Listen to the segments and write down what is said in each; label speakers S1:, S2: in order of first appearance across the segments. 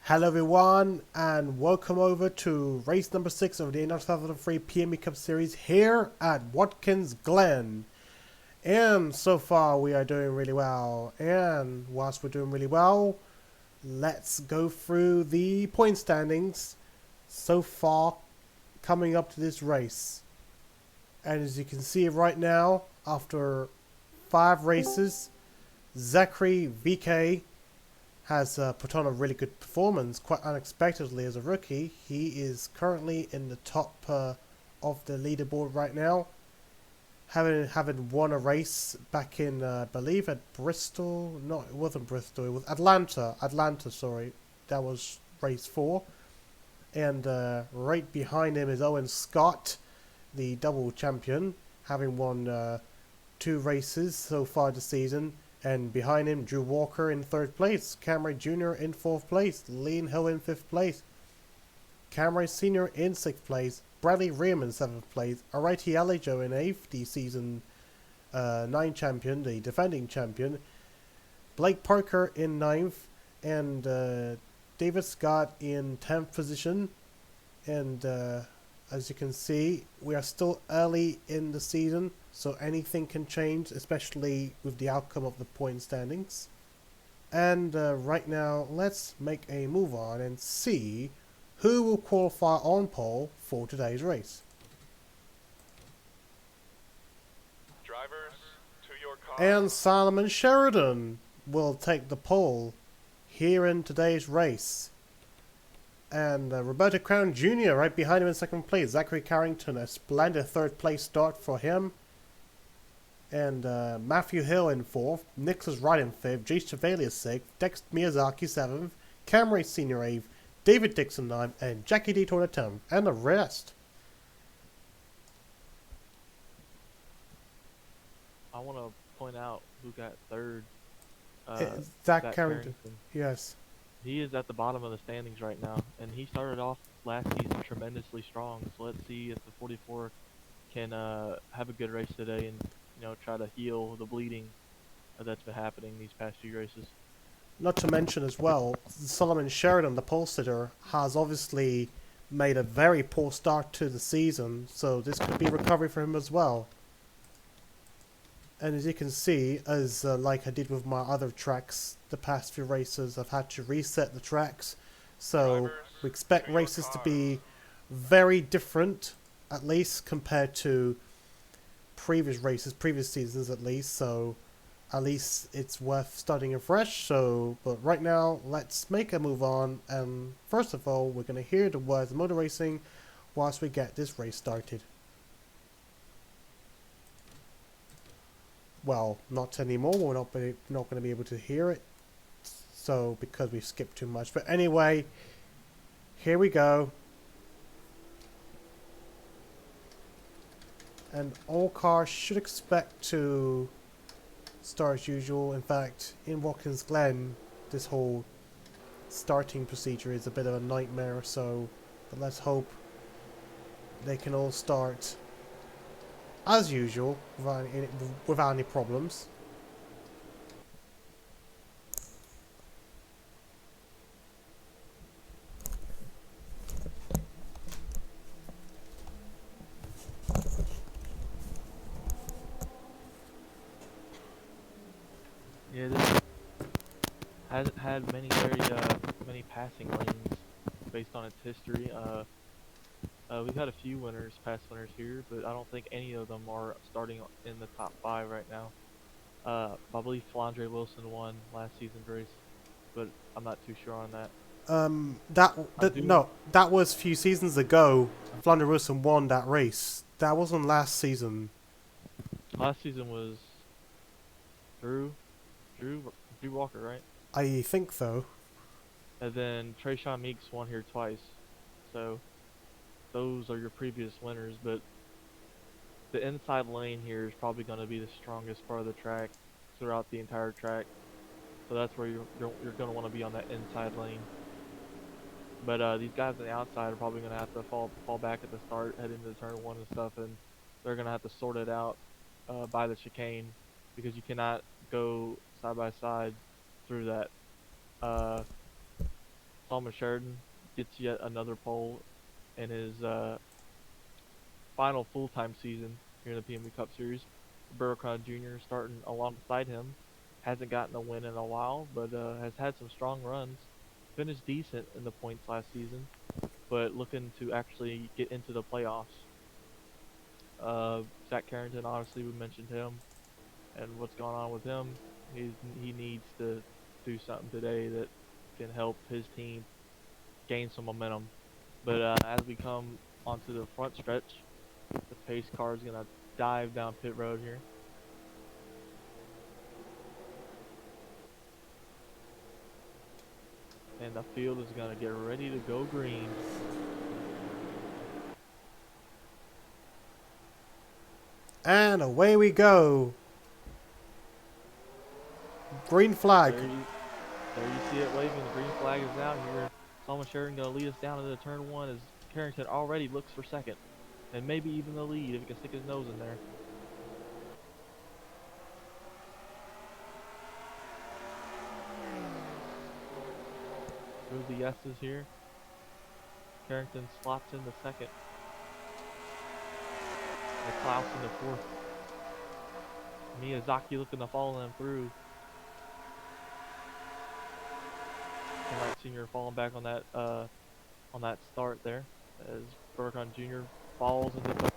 S1: Hello everyone, and welcome over to race number 6 of the NASCAR NR2003 PMU Cup Series here at Watkins Glen. And so far we are doing really well, and whilst we're doing really well, let's go through the point standings so far coming up to this race. And as you can see right now, after 5 races, Zachary VK has put on a really good performance, quite unexpectedly as a rookie. He is currently in the top of the leaderboard right now, having won a race back in, I believe at Bristol. No, it wasn't Bristol, it was Atlanta, sorry. That was race 4. And right behind him is Owen Scott, the double champion, having won 2 races so far this season. And behind him, Drew Walker in 3rd place, Camry Jr. in 4th place, Lean Hill in 5th place, Camry Sr. in 6th place, Bradley Ream in 7th place, Arighty Alijo in 8th, the season 9 champion, the defending champion, Blake Parker in 9th, and David Scott in 10th position. And as you can see, we are still early in the season, so anything can change, especially with the outcome of the point standings. And right now, let's make a move on and see who will qualify on pole for today's race.
S2: Drivers, to your car.
S1: And Solomon Sheridan will take the pole here in today's race. And Roberto Crown Jr. right behind him in 2nd place. Zachary Carrington, a splendid 3rd place start for him. And Matthew Hill in 4th, Nicholas Wright in 5th, Jace Chevalier 6th, Dex Miyazaki 7th, Camry Sr. 8th, David Dixon 9th, and Jackie Daytona 10th, and the rest.
S3: I want to point out who got 3rd.
S1: Zach Carrington. Yes.
S3: He is at the bottom of the standings right now, and he started off last season tremendously strong. So let's see if the 44 can have a good race today and try to heal the bleeding that's been happening these past few races.
S1: Not to mention as well, Solomon Sheridan, the pole sitter, has obviously made a very poor start to the season, so this could be recovery for him as well. And as you can see, as like I did with my other tracks, the past few races, I've had to reset the tracks. So we expect races to be very different, at least compared to previous races, previous seasons at least, so at least it's worth starting afresh. So, but right now, let's make a move on. And first of all, we're going to hear the words of motor racing whilst we get this race started. Well, not anymore. We're not going to be able to hear it. So, because we skipped too much. But anyway, here we go. And all cars should expect to start as usual. In fact, in Watkins Glen, this whole starting procedure is a bit of a nightmare. So, but let's hope they can all start as usual without any problems.
S3: Yeah, this hasn't had many passing lanes based on its history. We've had a few past winners here, but I don't think any of them are starting in the top 5 right now. I believe Flandre Wilson won last season's race, but I'm not too sure on that.
S1: That was a few seasons ago. Flandre Wilson won that race. That wasn't last season.
S3: Last season was Drew Walker, right?
S1: I think so.
S3: And then Trayshawn Meeks won here twice. So those are your previous winners, but the inside lane here is probably going to be the strongest part of the track throughout the entire track. So that's where you're going to want to be on that inside lane. But these guys on the outside are probably going to have to fall back at the start, head into turn 1 and stuff, and they're going to have to sort it out by the chicane, because you cannot go side by side through that. Solomon Sheridan gets yet another pole in his final full-time season here in the PMU Cup Series. Burricon Jr. starting alongside him. Hasn't gotten a win in a while, but has had some strong runs. Finished decent in the points last season, but looking to actually get into the playoffs. Zach Carrington, obviously we mentioned him and what's going on with him. He needs to do something today that can help his team gain some momentum. But as we come onto the front stretch, the pace car is going to dive down pit road here. And the field is going to get ready to go green.
S1: And away we go. Green flag.
S3: There you see it waving. The green flag is out here. Solomon Sheridan going to lead us down into turn 1 as Carrington already looks for second. And maybe even the lead if he can stick his nose in there. Through the S's here. Carrington slots in the second. And Klaus in the 4th. Miyazaki looking to follow them through. Right, Senior falling back on that start there as Burcon Jr. falls into the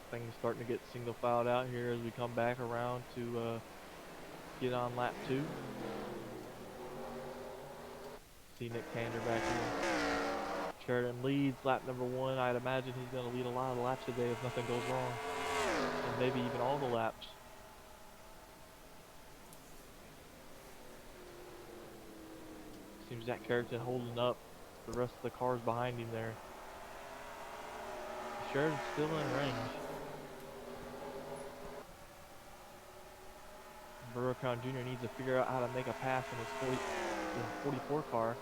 S3: things starting to get single filed out here as we come back around to get on lap 2. See Nick Kander back here. Sheridan leads lap number 1. I'd imagine he's going to lead a lot of the laps today if nothing goes wrong. And maybe even all the laps. Seems Zach Carrington holding up the rest of the cars behind him there. Sheridan's still in range. Burricon Jr. needs to figure out how to make a pass in his 44 car.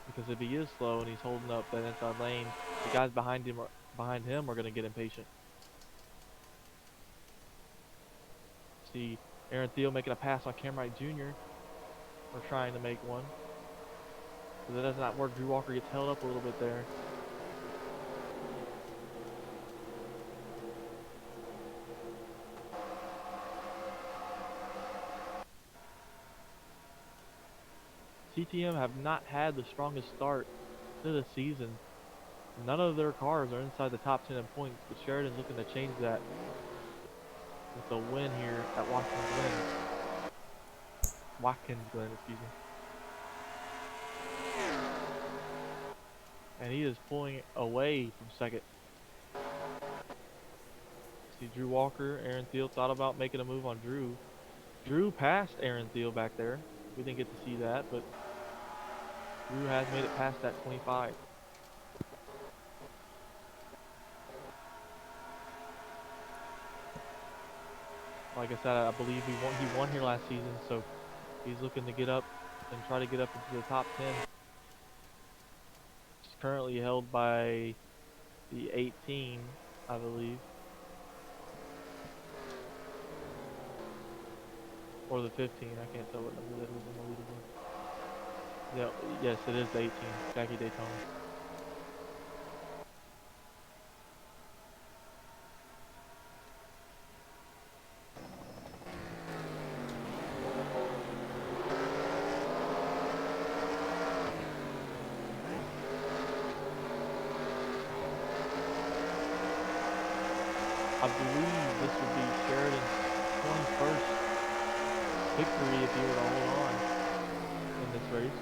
S3: Because if he is slow and he's holding up that inside lane, the guys behind him are going to get impatient. See Aaron Thiel making a pass on Cam Wright Jr. or trying to make one. But that does not work. Drew Walker gets held up a little bit there. CTM have not had the strongest start to the season. None of their cars are inside the top 10 in points, but Sheridan's looking to change that with a win here at Watkins Glen. Watkins Glen, excuse me. And he is pulling away from second. See Drew Walker, Aaron Thiel thought about making a move on Drew. Drew passed Aaron Thiel back there. We didn't get to see that, but Drew has made it past that 25. Like I said, I believe he won here last season, so he's looking to get up and try to get up into the top 10. It's currently held by the 18, I believe. Or the 15, I can't tell what number that is on the leaderboard. Yeah, yes, it is the 18, Jackie Daytona. I believe this would be Sheridan's 21st victory if he were to hold on in this race.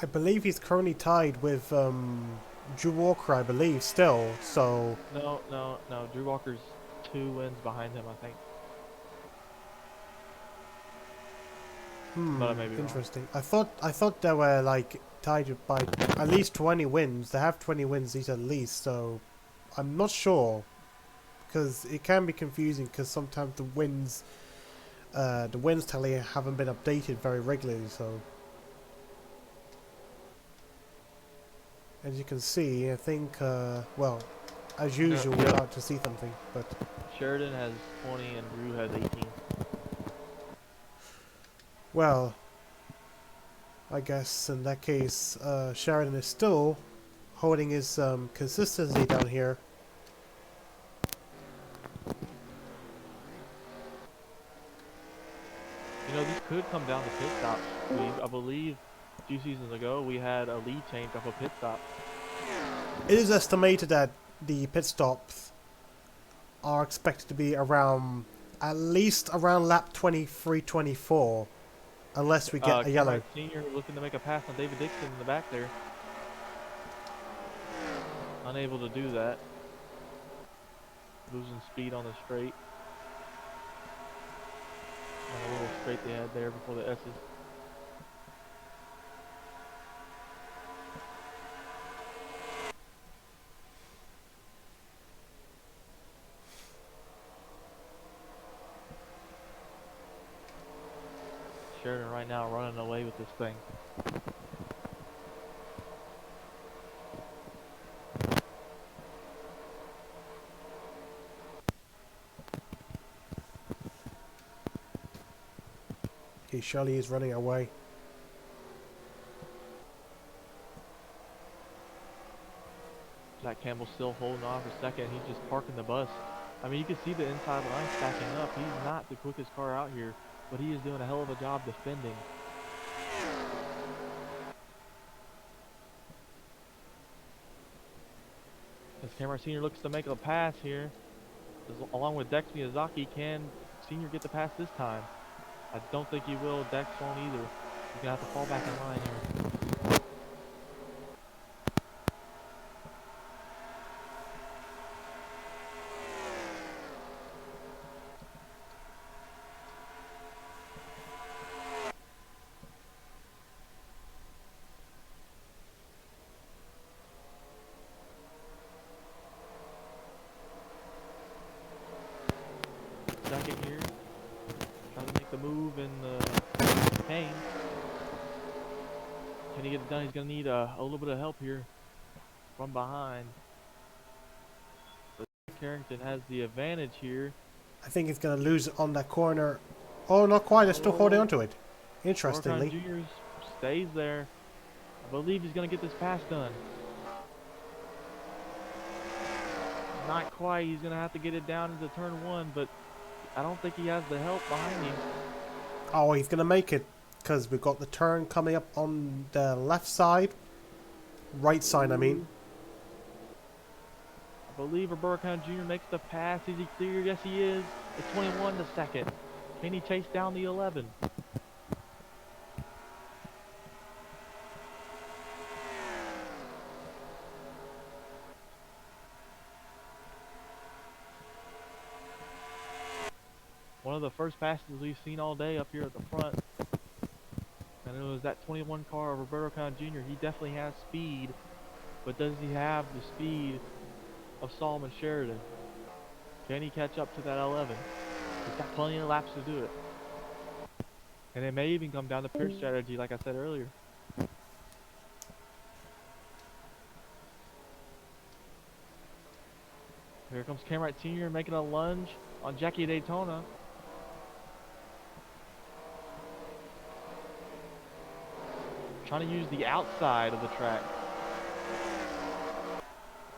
S1: I believe he's currently tied with Drew Walker, I believe, still. So
S3: No. Drew Walker's 2 wins behind him, I think. But I may be wrong.
S1: interesting. I thought they were like tied by at least 20 wins. They have 20 wins each at least. So I'm not sure, because it can be confusing, because sometimes the wins tally haven't been updated very regularly. So as you can see, I think well, as usual, we're about to see something. But
S3: Sheridan has 20 and Drew has 18.
S1: well, I guess in that case, Sheridan is still holding his consistency down here.
S3: You know, this could come down to pit stops. I believe 2 seasons ago we had a lead change off a pit stop.
S1: It is estimated that the pit stops are expected to be around, at least around lap 23, 24, unless we get a yellow.
S3: Senior looking to make a pass on David Dixon in the back there. Unable to do that. Losing speed on the straight. On a little straight they had there before the S's. Sheridan right now running away with this thing.
S1: Okay, Shirley is running away.
S3: Jack Campbell still holding on for second. He's just parking the bus. I mean, you can see the inside line stacking up. He's not the quickest car out here, but he is doing a hell of a job defending. As Cameron Senior looks to make a pass here, along with Dex Miyazaki, can Senior get the pass this time? I don't think he will. Dex won't either. He's gonna have to fall back in line here. Second here, trying to make the move in the pain. Can he get it done? He's gonna need a little bit of help here from behind. But Carrington has the advantage here.
S1: I think he's going to lose it on that corner. Oh, not quite. They're still holding onto it.
S3: Burkan
S1: Interestingly,
S3: Jr. stays there. I believe he's going to get this pass done. Not quite. He's going to have to get it down into turn 1, but I don't think he has the help behind him.
S1: oh, he's going to make it because we've got the turn coming up on the left side. Right side, I mean.
S3: I believe Burkan Jr. makes the pass. Is he cleared? Yes, he is. It's 21 to second. Can he chase down the 11? One of the first passes we've seen all day up here at the front. And it was that 21 car of Roberto Khan Jr. He definitely has speed, but does he have the speed of Solomon Sheridan? Can he catch up to that 11? He's got plenty of laps to do it. And it may even come down to pure strategy, like I said earlier. Here comes Cam Wright Sr. making a lunge on Jackie Daytona. Trying to use the outside of the track.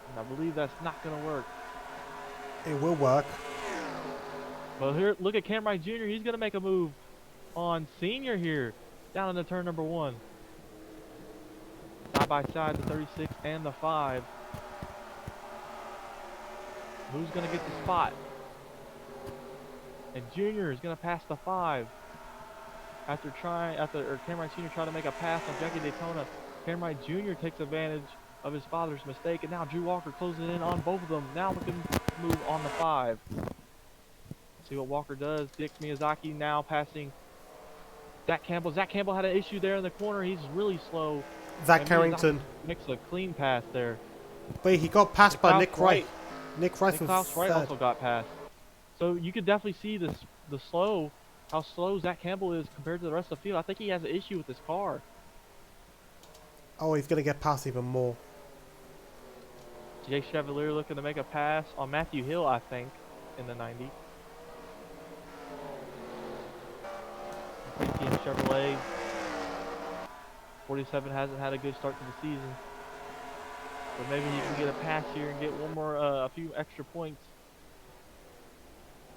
S3: And I believe that's not going to work.
S1: It will work.
S3: But here, look at Cam Wright Jr. He's going to make a move on Senior here. Down into turn number 1. Side by side, the 36 and the 5. Who's going to get the spot? And Junior is going to pass the 5. After Cam Wright Sr. tried to make a pass on Jackie Daytona, Cam Wright Jr. takes advantage of his father's mistake, and now Drew Walker closing in on both of them. Now looking to move on the 5. See what Walker does. Dix Miyazaki now passing Zach Campbell. Zach Campbell had an issue there in the corner. He's really slow.
S1: Zach Carrington.
S3: Makes a clean pass there.
S1: Wait, he got passed by Nick Wright. Nick Wright
S3: also got passed. So you could definitely see how slow Zach Campbell is compared to the rest of the field. I think he has an issue with his car.
S1: Oh, he's going to get past even more.
S3: Jay Chevalier looking to make a pass on Matthew Hill, I think, in the 90. Team Chevrolet. 47 hasn't had a good start to the season. But maybe he can get a pass here and get a few extra points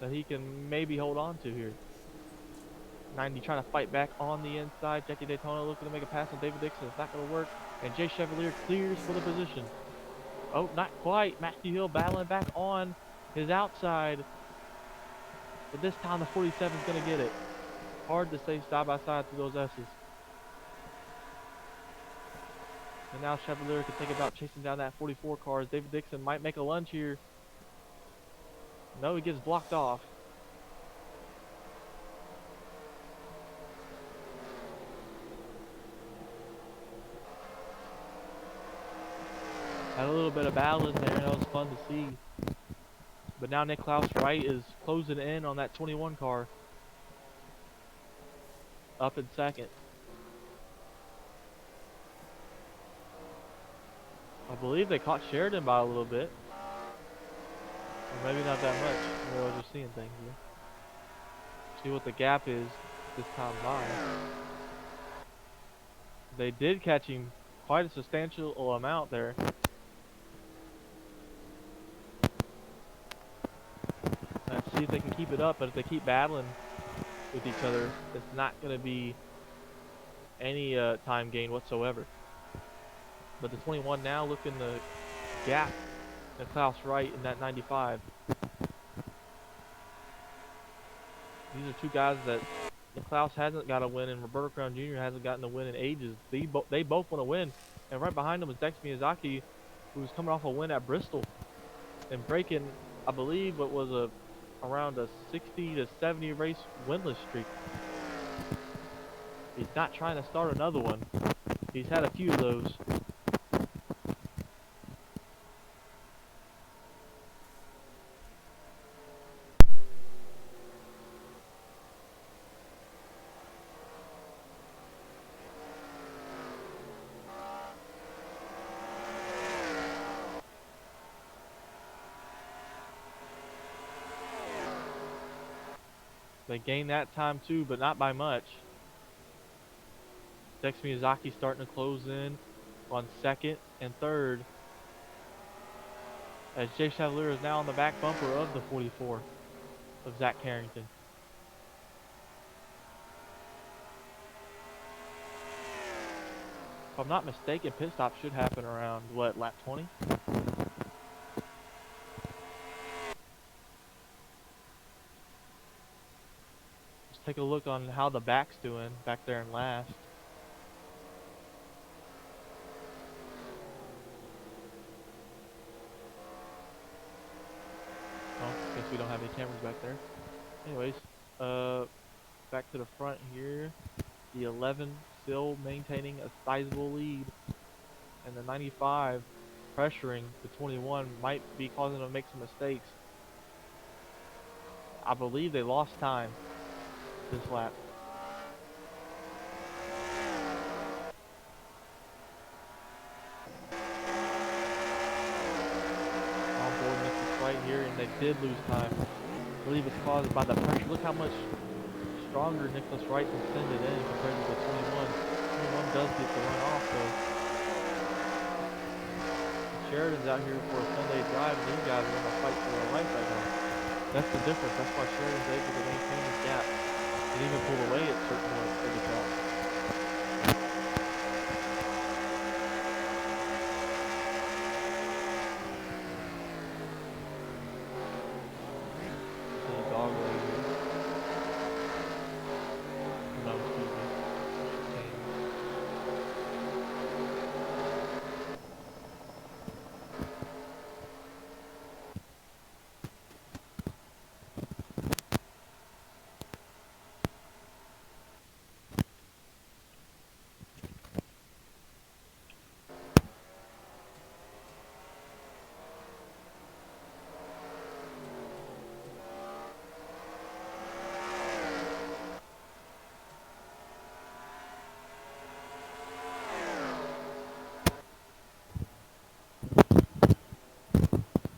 S3: that he can maybe hold on to here. 90 trying to fight back on the inside. Jackie Daytona looking to make a pass on David Dixon. It's not going to work. And Jay Chevalier clears for the position. Oh, not quite. Matthew Hill battling back on his outside. But this time the 47 is going to get it. Hard to stay side by side through those S's. And now Chevalier can think about chasing down that 44 car. David Dixon might make a lunge here. No, he gets blocked off. Had a little bit of battle in there, and that was fun to see. But now Niklaus Wright is closing in on that 21 car. Up in second. I believe they caught Sheridan by a little bit. Or maybe not that much. Maybe I was just seeing things here. See what the gap is this time by. They did catch him quite a substantial amount there. Let's see if they can keep it up, but if they keep battling with each other, it's not going to be any time gain whatsoever. But the 21 now looking to gap Niklaus Wright in that 95. These are two guys that Niklaus hasn't got a win, and Roberto Crown Jr. hasn't gotten a win in ages. They both want to win, and right behind them is Dex Miyazaki, who's coming off a win at Bristol and breaking, I believe, what was around a 60 to 70 race winless streak. He's not trying to start another one. He's had a few of those. They gained that time too, but not by much. Dex Miyazaki starting to close in on second and third, as Jay Chevalier is now on the back bumper of the 44 of Zach Carrington. If I'm not mistaken, pit stop should happen around, what, lap 20? Let's take a look on how the back's doing back there in last. Oh, guess we don't have any cameras back there. Anyways, back to the front here. The 11 still maintaining a sizable lead, and the 95 pressuring the 21 might be causing them to make some mistakes. I believe they lost time this lap. Onboard misses right here, and they did lose time. I believe it's caused by the pressure. Look how much stronger Nicholas Wright can send it in compared to the 21. 21 does get the run off though. Sheridan's out here for a Sunday drive, and these guys are going to fight for their life right now. That's the difference. That's why Sheridan's able to maintain his gap and even pull away at certain points for the track. This is a dog right here. No, excuse me. Chicane.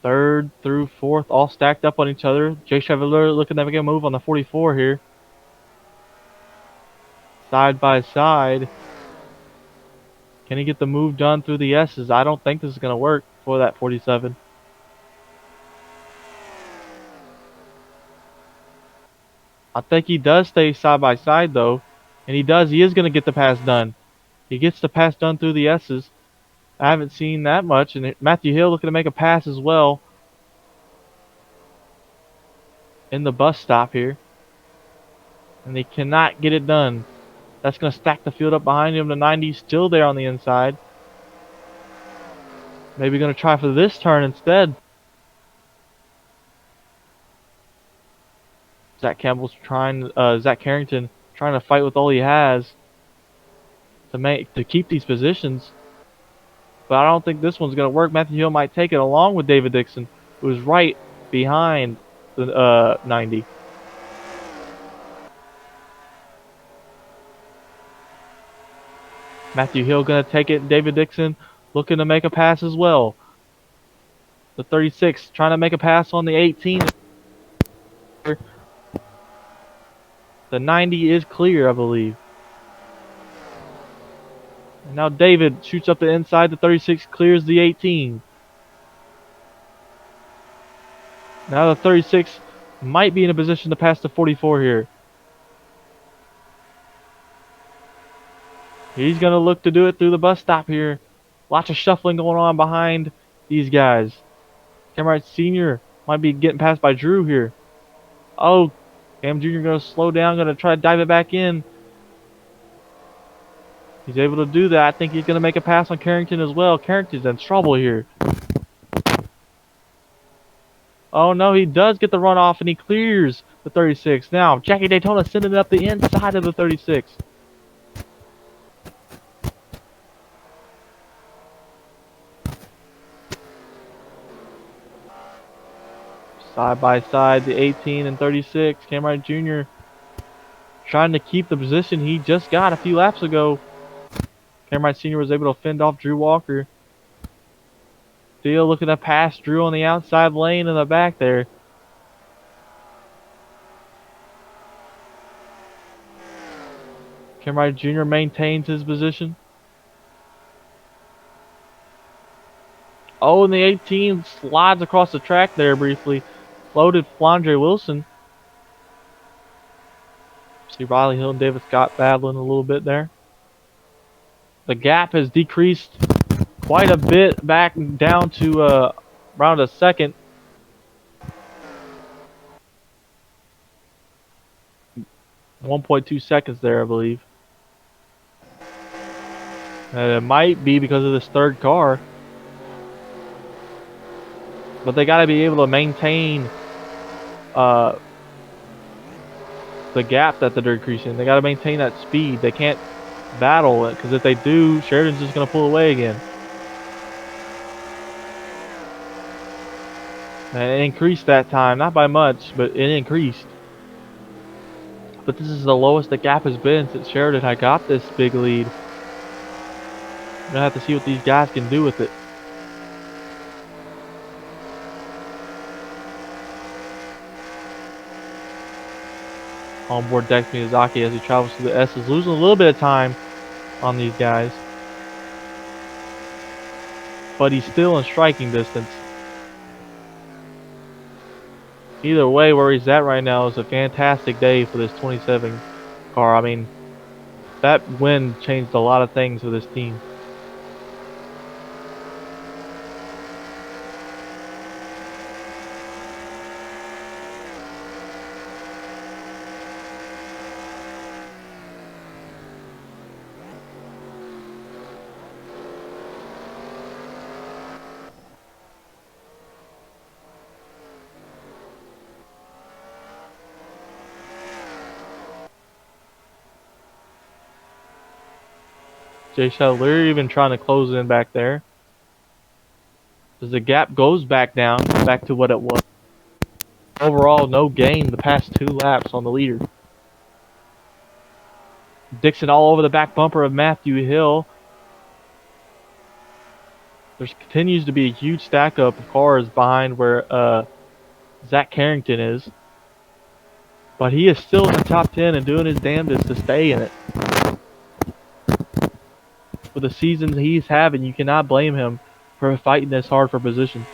S3: Third through fourth, all stacked up on each other. Jay Chevalier looking to make a move on the 44 here. Side by side. Can he get the move done through the S's? I don't think this is going to work for that 47. I think he does stay side by side though. And he does. He is going to get the pass done. He gets the pass done through the S's. I haven't seen that much. And Matthew Hill looking to make a pass as well in the bus stop here. And they cannot get it done. That's going to stack the field up behind him. The 90 still there on the inside. Maybe going to try for this turn instead. Zach Carrington trying to fight with all he has to keep these positions. But I don't think this one's going to work. Matthew Hill might take it along with David Dixon, who is right behind the 90. Matthew Hill going to take it. David Dixon looking to make a pass as well. The 36 trying to make a pass on the 18. The 90 is clear, I believe. And now David shoots up the inside. The 36 clears the 18. Now the 36 might be in a position to pass the 44 here. He's going to look to do it through the bus stop here. Lots of shuffling going on behind these guys. Cameron Sr. might be getting passed by Drew here. Oh, Cam Jr. going to slow down, going to try to dive it back in. He's able to do that. I think he's going to make a pass on Carrington as well. Carrington's in trouble here. Oh no, he does get the run off and he clears the 36. Now, Jackie Daytona sending it up the inside of the 36. Side by side, the 18 and 36. Cam Wright Jr. trying to keep the position he just got a few laps ago. Cam Wright Sr. was able to fend off Drew Walker. Still looking to pass Drew on the outside lane in the back there. Tim Wright Jr. maintains his position. Oh, and the 18 slides across the track there briefly. Floated Flandre Wilson. See Riley Hill and David Scott battling a little bit there. The gap has decreased quite a bit back down to around a second. 1.2 seconds there, I believe. And it might be because of this third car. But they got to be able to maintain the gap that they're decreasing. They got to maintain that speed. They can't battle it, because if they do, Sheridan's just going to pull away again. And it increased that time, not by much, but it increased. But this is the lowest the gap has been since Sheridan had got this big lead. We're going to have to see what these guys can do with it. Onboard Dex Miyazaki as he travels through the S is losing a little bit of time on these guys. But he's still in striking distance. Either way, where he's at right now is a fantastic day for this 27 car. I mean, that win changed a lot of things for this team. Jay Chandler even trying to close in back there. As the gap goes back down, back to what it was. Overall, no gain the past 2 laps on the leader. Dixon all over the back bumper of Matthew Hill. There continues to be a huge stack up of cars behind where Zach Carrington is. But he is still in the top 10 and doing his damnedest to stay in it. For the season he's having, you cannot blame him for fighting this hard for position.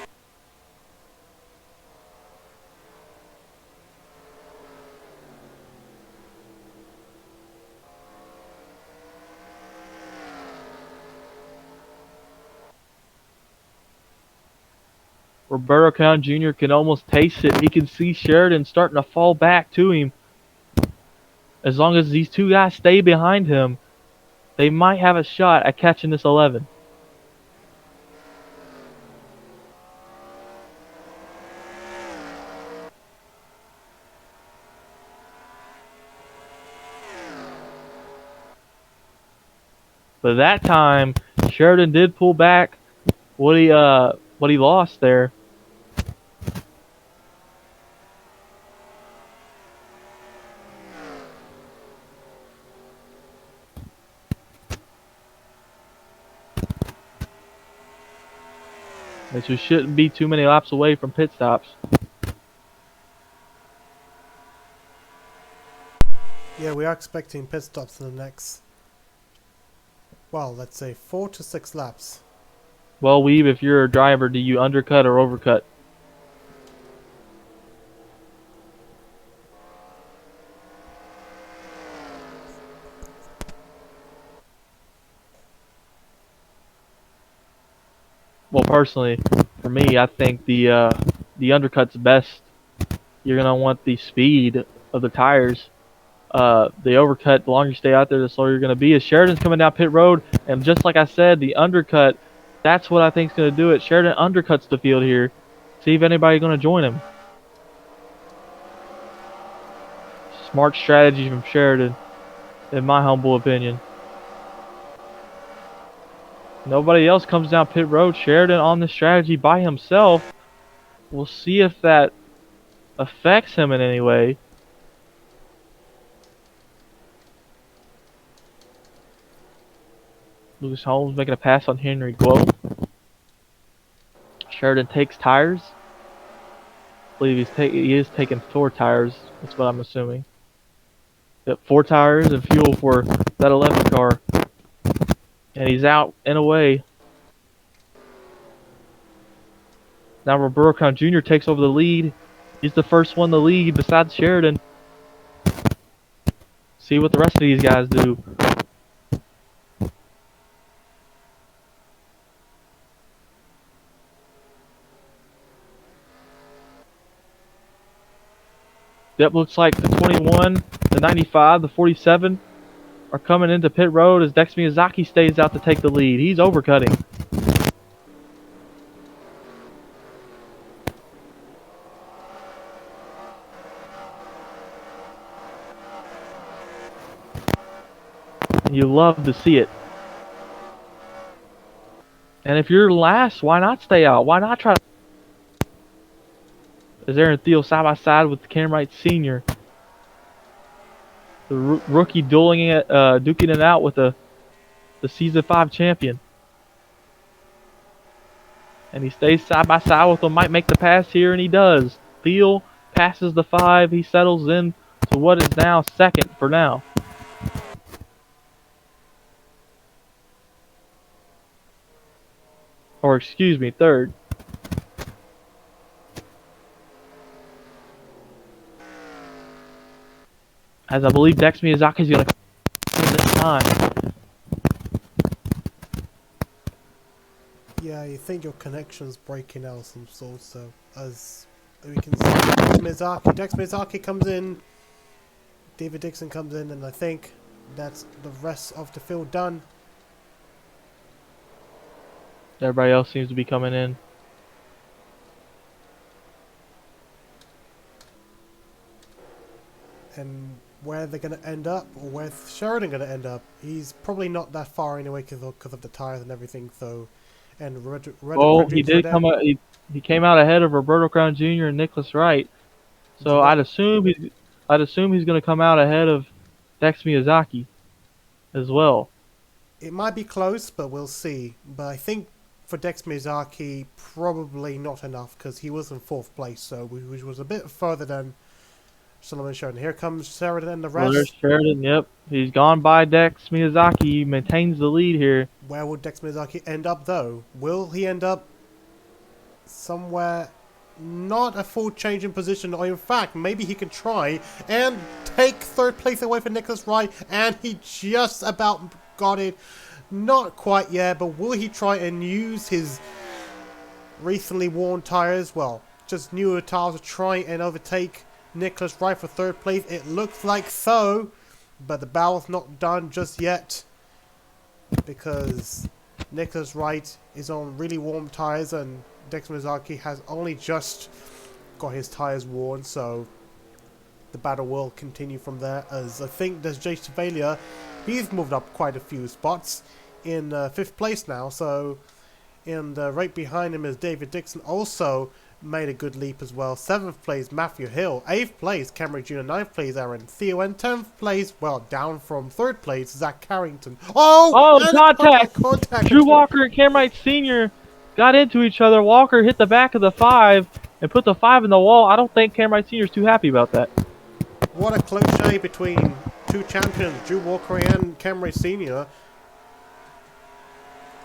S3: Roberto Count Jr. can almost taste it. He can see Sheridan starting to fall back to him. As long as these 2 guys stay behind him, they might have a shot at catching this 11. But that time, Sheridan did pull back what he lost there. Which we shouldn't be too many laps away from pit stops.
S1: Yeah, we are expecting pit stops in the next, well, let's say 4 to 6 laps.
S3: Well, Weeb, if you're a driver, do you undercut or overcut? Well, personally, for me, I think the undercut's best. You're gonna want the speed of the tires. The overcut, the longer you stay out there, the slower you're gonna be. As Sheridan's coming down pit road, and just like I said, the undercut, that's what I think is gonna do it. Sheridan undercuts the field here. See if anybody's gonna join him. Smart strategy from Sheridan, in my humble opinion. Nobody else comes down pit road. Sheridan on the strategy by himself. We'll see if that affects him in any way. Lucas Holmes making a pass on Henry Glow. Sheridan takes tires. I believe he is taking 4 tires. That's what I'm assuming. Yep, 4 tires and fuel for that 11 car. And he's out and away. Now Roberto Crown Jr. takes over the lead. He's the first one to lead besides Sheridan. See what the rest of these guys do. That looks like the 21, the 95, the 47 are coming into pit road as Dex Miyazaki stays out to take the lead. He's overcutting. You love to see it. And if you're last, why not stay out? Why not try to... As Aaron Thiel side by side with Cam Wright Sr. The rookie duking it out with the Season 5 champion. And he stays side by side with him. Might make the pass here, and he does. Thiel passes the 5. He settles in to what is now second for now. Or excuse me, third. As I believe Dex Miyazaki is going to come this time.
S1: Yeah, you think your connection's breaking out some sort, so as we can see, Dex Miyazaki comes in, David Dixon comes in, and I think that's the rest of the field done.
S3: Everybody else seems to be coming in.
S1: And where they're going to end up, or where Sheridan going to end up, he's probably not that far anyway because of the tires and everything. So, and
S3: He did come out. He came out ahead of Roberto Crown Jr. and Nicholas Wright. So I'd assume he's going to come out ahead of Dex Miyazaki as well.
S1: It might be close, but we'll see. But I think for Dex Miyazaki, probably not enough because he was in 4th place, so which was a bit further than Solomon Sheridan. Here comes Sheridan and the rest.
S3: Well, there's Sheridan, yep. He's gone by Dex Miyazaki. He maintains the lead here.
S1: Where will Dex Miyazaki end up, though? Will he end up somewhere not a full change in position, or in fact, maybe he can try and take 3rd place away from Nicholas Wright, and he just about got it. Not quite yet, but will he try and use his recently worn tires? Well, just newer tires to try and overtake Nicholas Wright for 3rd place. It looks like so, but the battle's not done just yet because Nicholas Wright is on really warm tires and Dex Miyazaki has only just got his tires worn, so the battle will continue from there. As I think there's Jay Chevalier, he's moved up quite a few spots in 5th place now, so and right behind him is David Dixon, also made a good leap as well. 7th place Matthew Hill, 8th place Cameron Jr., 9th place Aaron Theo, and 10th place, well, down from 3rd place Zach Carrington.
S3: Contact! Drew Walker and Cam Wright Sr. got into each other. Walker hit the back of the 5 and put the 5 in the wall. I don't think Cam Wright Sr. is too happy about that.
S1: What a close shave between two champions, Drew Walker and Cam Wright Sr.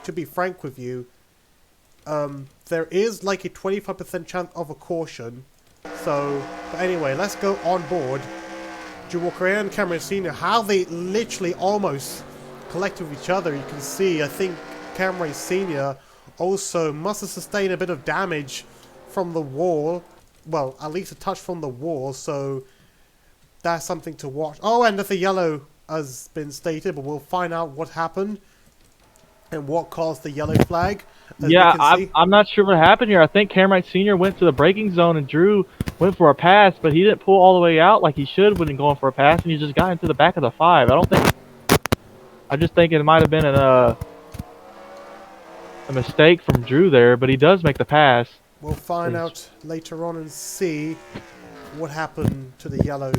S1: To be frank with you, there is like a 25% chance of a caution. So, but anyway, let's go on board. Drew Walker and Cameron Sr., how they literally almost collect with each other. You can see, I think Cameron Sr. also must have sustained a bit of damage from the wall. Well, at least a touch from the wall, so that's something to watch. Oh, and there's a yellow has been stated, but we'll find out what happened and what caused the yellow flag.
S3: Yeah, I'm not sure what happened here. I think Cam Wright Sr. went to the braking zone and Drew went for a pass, but he didn't pull all the way out like he should when going for a pass, and he just got into the back of the 5. I just think it might have been a mistake from Drew there, but he does make the pass.
S1: We'll find out later on and see what happened to the yellow.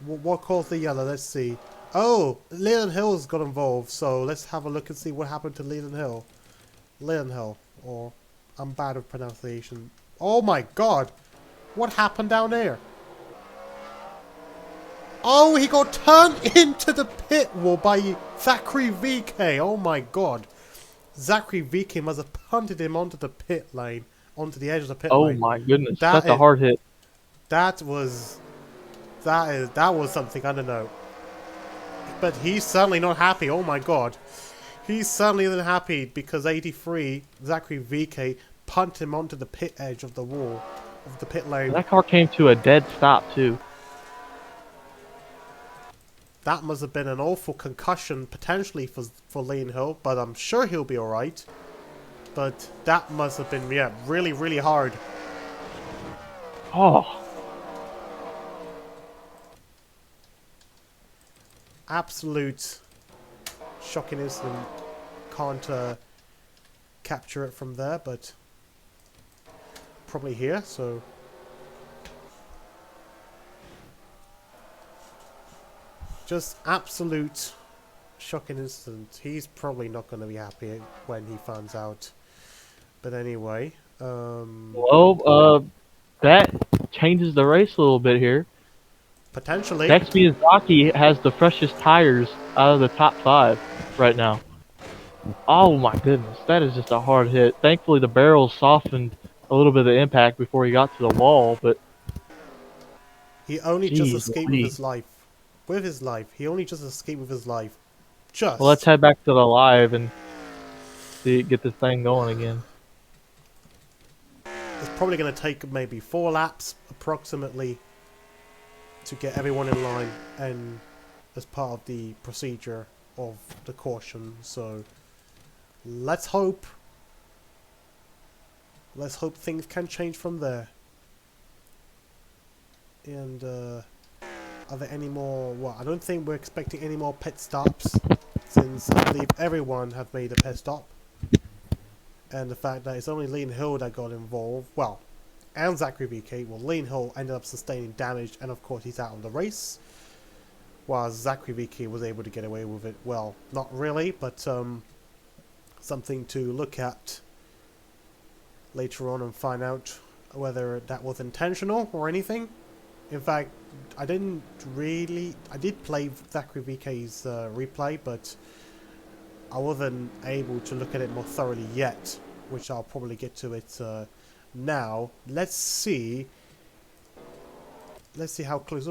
S1: What caused the yellow? Let's see. Oh, Leland Hill's got involved, so let's have a look and see what happened to Leland Hill. Leland Hill, or I'm bad with pronunciation. Oh my god! What happened down there? Oh, he got turned into the pit wall by Zachary VK. Oh my god. Zachary VK must have punted him onto the pit lane, onto the edge of the pit
S3: Oh
S1: lane.
S3: my goodness,
S1: That
S3: that's a
S1: is,
S3: hard hit.
S1: that was, that was something, I don't know. But he's certainly not happy, oh my god. He's certainly not happy because 83, Zachary VK, punted him onto the pit edge of the wall, of the pit lane.
S3: That car came to a dead stop too.
S1: That must have been an awful concussion, potentially, for Liam Hill, but I'm sure he'll be alright. But that must have been, yeah, really, really hard.
S3: Oh,
S1: Absolute shocking incident. Can't capture it from there, but probably here, so... Just absolute shocking incident. He's probably not going to be happy when he finds out. But anyway,
S3: well, that changes the race a little bit here.
S1: potentially.
S3: Next Miyazaki has the freshest tires out of the top 5 right now. Oh my goodness, that is just a hard hit. Thankfully the barrels softened a little bit of the impact before he got to the wall, but
S1: He only just
S3: jeez
S1: escaped with
S3: Louise.
S1: his life. With his life. He only just escaped with his life.
S3: Well, let's
S1: Just.
S3: head back to the live and get this thing going again.
S1: It's probably going to take maybe 4 laps, approximately, to get everyone in line, and as part of the procedure of the caution. So, let's hope. Let's hope things can change from there. And, are there any more... Well, I don't think we're expecting any more pit stops, since I believe everyone have made a pit stop. And the fact that it's only Liam Hill that got involved, well, and Zachary VK, well, Liam Hill ended up sustaining damage, and of course he's out of the race, while Zachary VK was able to get away with it. Well, not really, but something to look at later on and find out whether that was intentional or anything. In fact, I did play Zachary VK's replay, but I wasn't able to look at it more thoroughly yet, which I'll probably get to it now. Let's see how close.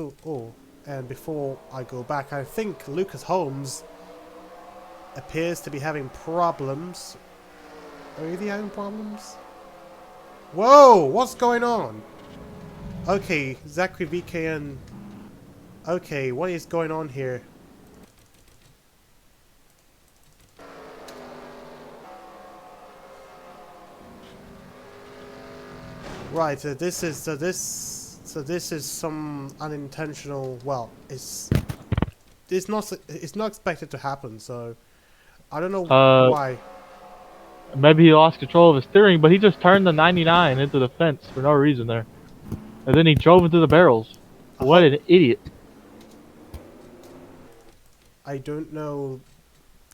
S1: And before I go back, I think Lucas Holmes appears to be having problems. Are they having problems? Whoa! What's going on? Okay, Zachary VK and... Okay, what is going on here? Right, this is some unintentional. Well, it's not expected to happen. So I don't know why.
S3: Maybe he lost control of his steering, but he just turned the 99 into the fence for no reason there. And then he drove into the barrels. What an idiot.
S1: I don't know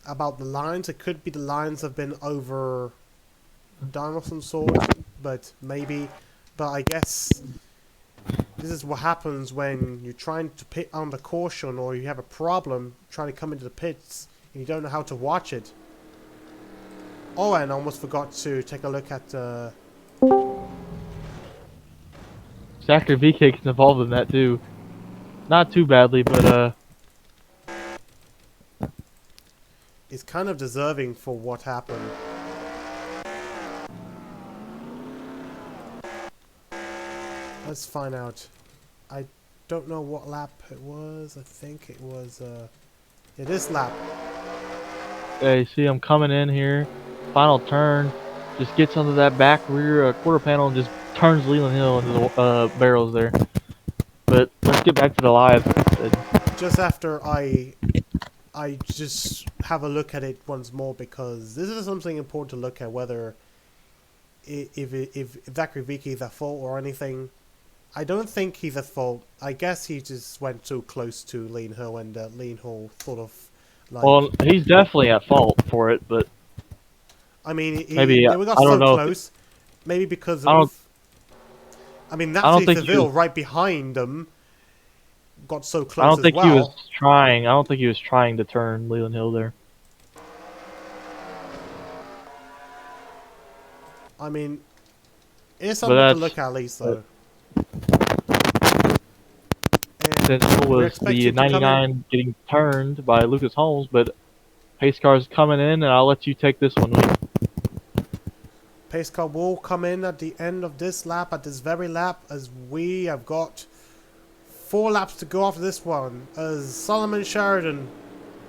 S1: about the lines. It could be the lines have been over done of some sort, but maybe. But I guess this is what happens when you're trying to pit under caution, or you have a problem trying to come into the pits and you don't know how to watch it. Oh, and I almost forgot to take a look at
S3: Zachary VK gets involved in that too. Not too badly, but
S1: it's kind of deserving for what happened. Let's find out. I don't know what lap it was. I think it was this lap.
S3: yeah, you see him coming in here. Final turn. Just gets under that back rear quarter panel and just turns Leland Hill into the barrels there. But let's get back to the live.
S1: Just after I just have a look at it once more, because this is something important to look at, whether if Zachary VK is at fault or anything. I don't think he's at fault. I guess he just went too close to Lean Hill, and Lean Hill sort of like...
S3: Well, he's definitely at fault for it, but
S1: I mean,
S3: maybe
S1: they got
S3: I don't
S1: so
S3: know.
S1: close. Maybe because of... I mean, that's Seville right behind them. got so
S3: I
S1: close
S3: don't
S1: as
S3: think he was
S1: well.
S3: trying. I don't think he was trying to turn Leland Hill there.
S1: I mean, it's
S3: But
S1: something to
S3: that's
S1: look at least,
S3: but
S1: though. And
S3: potential
S1: we
S3: was
S1: expect
S3: the
S1: him to come in.
S3: 99 getting turned by Lucas Holmes, but pace car's coming in, and I'll let you take this one, Lee.
S1: Pace car will come in at the end of this lap, at this very lap, as we have got 4 laps to go after this one. As Solomon Sheridan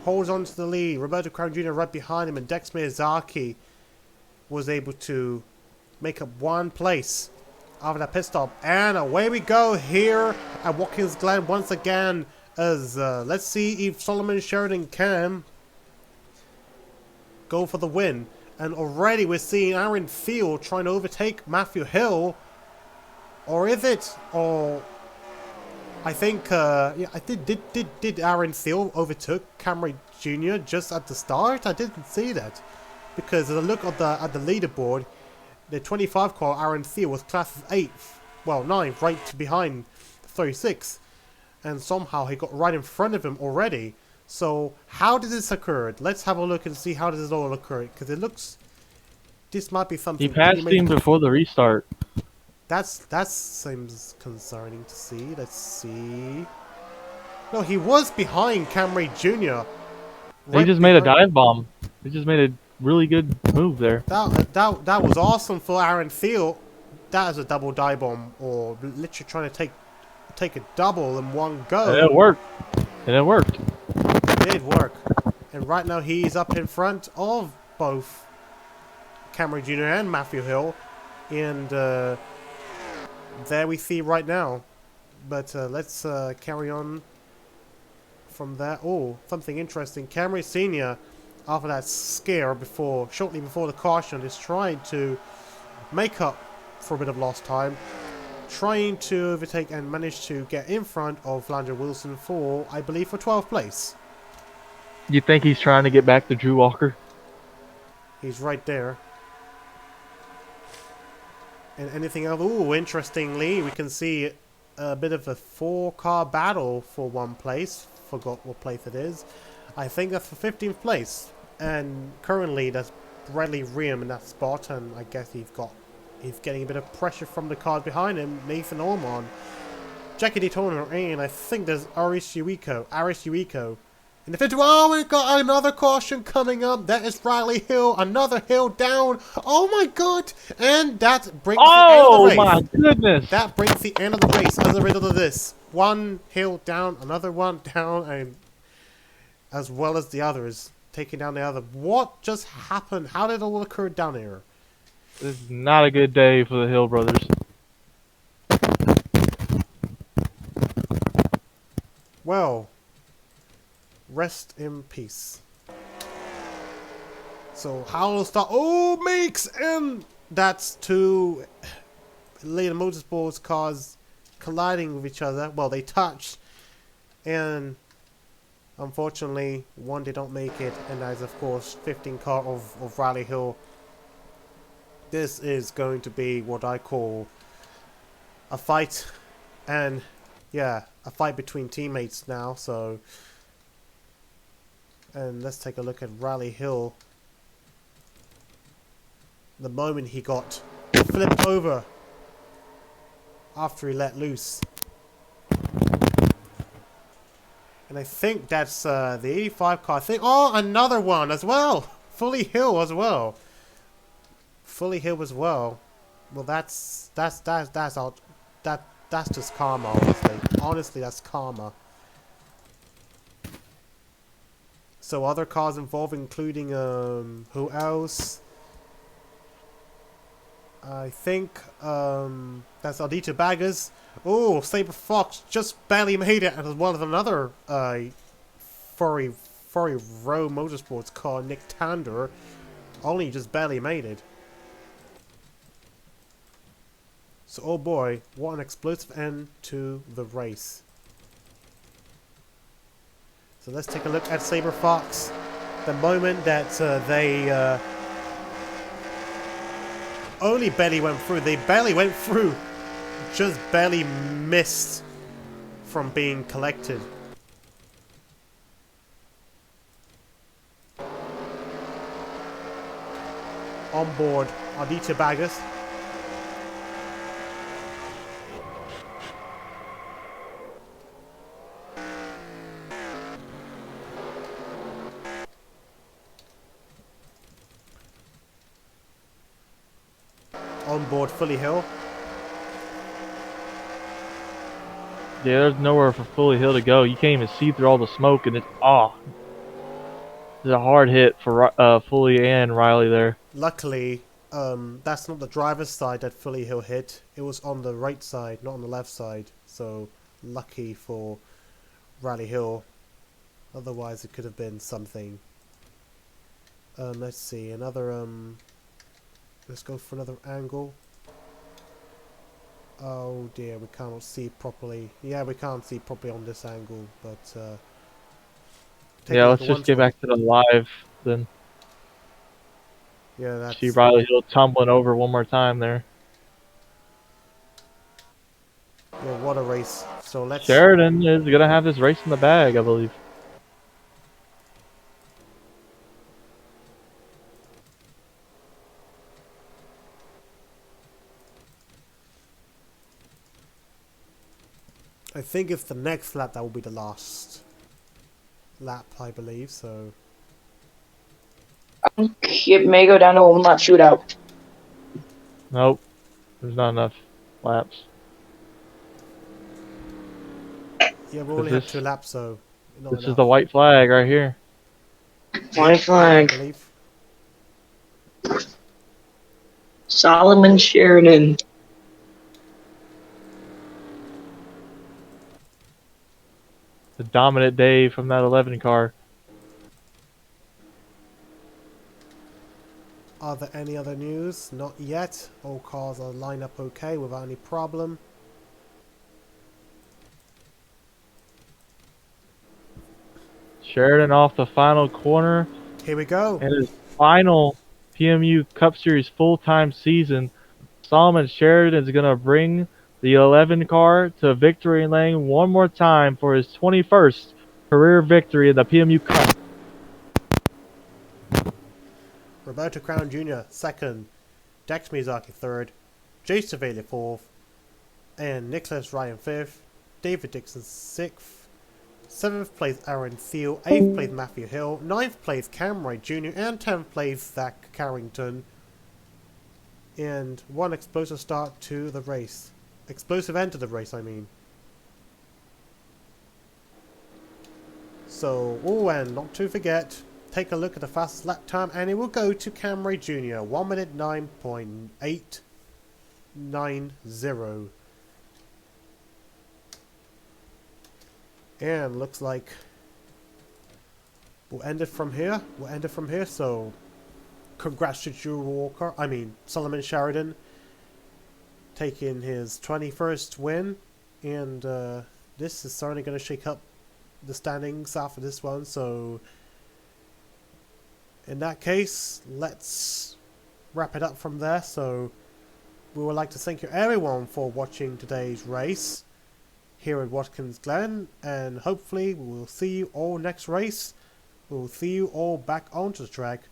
S1: holds on to the lead, Roberto Crown Jr. right behind him, and Dex Miyazaki was able to make up 1 place after that pit stop. And away we go here at Watkins Glen once again, as let's see if Solomon Sheridan can go for the win. And already we're seeing Aaron Field trying to overtake Matthew Hill. Or is it? Or I think yeah, I did Aaron Field overtook Camry Jr. just at the start? I didn't see that. Because as I look at the leaderboard, the 25 car Aaron Field was classed as 8th. Well, 9th, right behind 36. And somehow he got right in front of him already. So, how did this occur? Let's have a look and see how this all occurred. Because it looks... This might be something...
S3: He passed him before the restart.
S1: That seems concerning to see. Let's see... No, he was behind Camry Jr.
S3: He just made a dive bomb. He just made a really good move there.
S1: That was awesome for Aaron Field. That is a double dive bomb. Or literally trying to take a double in one go.
S3: And it worked. And it worked.
S1: It did work. And right now he's up in front of both Camry Jr. and Matthew Hill. And there we see right now. But let's carry on from there. Oh, something interesting. Camry Sr., after that scare shortly before the caution, is trying to make up for a bit of lost time. Trying to overtake and manage to get in front of Flanger Wilson for, I believe, for 12th place.
S3: You think he's trying to get back to Drew Walker?
S1: He's right there. And anything else? Ooh, interestingly, we can see a bit of a 4-car battle for 1 place. Forgot what place it is. I think that's for 15th place. And currently, that's Bradley Riem in that spot. And I guess he's getting a bit of pressure from the cars behind him. Nathan Ormond, Jackie Daytona, and I think there's Aris Uiko. In the 50, oh, we got another caution coming up. That is Riley Hill. Another hill down. Oh my god. And that brings the end of the race.
S3: Oh my goodness.
S1: That brings the end of the race as a result of this. 1 hill down, another one down, and as well as the others. Taking down the other. What just happened? How did it all occur down here?
S3: This is not a good day for the Hill brothers.
S1: Well, rest in peace. So how will start? Oh, Meeks, and that's 2 later motorsports cars colliding with each other. Well, they touched, and unfortunately, one did not make it, and that is of course 15 car of Riley Hill. This is going to be what I call a fight, and yeah, a fight between teammates now. So, and let's take a look at Riley Hill. The moment he got flipped over after he let loose. And I think that's the 85 car. I think, oh, another one as well. Fully Hill as well. Fully Hill as well. Well, that's just karma, honestly. Honestly, that's karma. So other cars involved, including who else? I think that's Aldita Baggers. Oh, Saber Fox just barely made it, as well as another furry row motorsports car, Nick Tander, only just barely made it. So, oh boy, what an explosive end to the race. So let's take a look at Saber Fox. The moment that they only barely went through. They barely went through. Just barely missed from being collected. On board Aditya Baggers. On board Fully Hill.
S3: Yeah, there's nowhere for Fully Hill to go. You can't even see through all the smoke, and it's it's a hard hit for Fully and Riley there.
S1: Luckily, that's not the driver's side that Fully Hill hit. It was on the right side, not on the left side. So lucky for Riley Hill. Otherwise, it could have been something. Let's see, another let's go for another angle. Oh dear, we cannot see properly. Yeah, we can't see properly on this angle, but
S3: Yeah, let's just get back to the live then.
S1: Yeah, that's...
S3: See Riley Hill tumbling over one more time there.
S1: Yeah, what a race. So let's...
S3: Sheridan is going to have this race in the bag, I believe.
S1: I think it's the next lap that will be the last lap, I believe, so...
S4: It may go down to a one-lap shootout.
S3: Nope. There's not enough laps.
S1: Yeah, we only have 2 laps, so...
S3: This is the white flag right here.
S4: White flag.
S1: I believe.
S4: Solomon Sheridan.
S3: The dominant day from that 11 car.
S1: Are there any other news? Not yet. All cars are lined up okay without any problem.
S3: Sheridan off the final corner.
S1: Here we go.
S3: And his final PMU Cup Series full-time season. Solomon Sheridan is going to bring the 11 car to victory lane one more time for his 21st career victory in the PMU Cup.
S1: Roberto Crown Jr. second, Dex Miyazaki third, Jay Cervelli fourth, and Nicholas Ryan fifth, David Dixon sixth, 7th place Aaron Thiel, 8th place Matthew Hill, 9th place Cam Wright Jr., and 10th place Zach Carrington. And one explosive start to the race. Explosive end to the race, I mean. So, oh, and not to forget, take a look at the fastest lap time, and it will go to Cam Wright Jr. 1 minute 9.890. And looks like we'll end it from here. So congrats to Drew Walker. I mean Solomon Sheridan taking his 21st win, and this is certainly going to shake up the standings after this one. So in that case, let's wrap it up from there. So we would like to thank you everyone for watching today's race here at Watkins Glen, and hopefully we will see you all next race. We will see you all back onto the track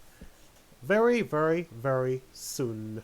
S1: very, very, very soon.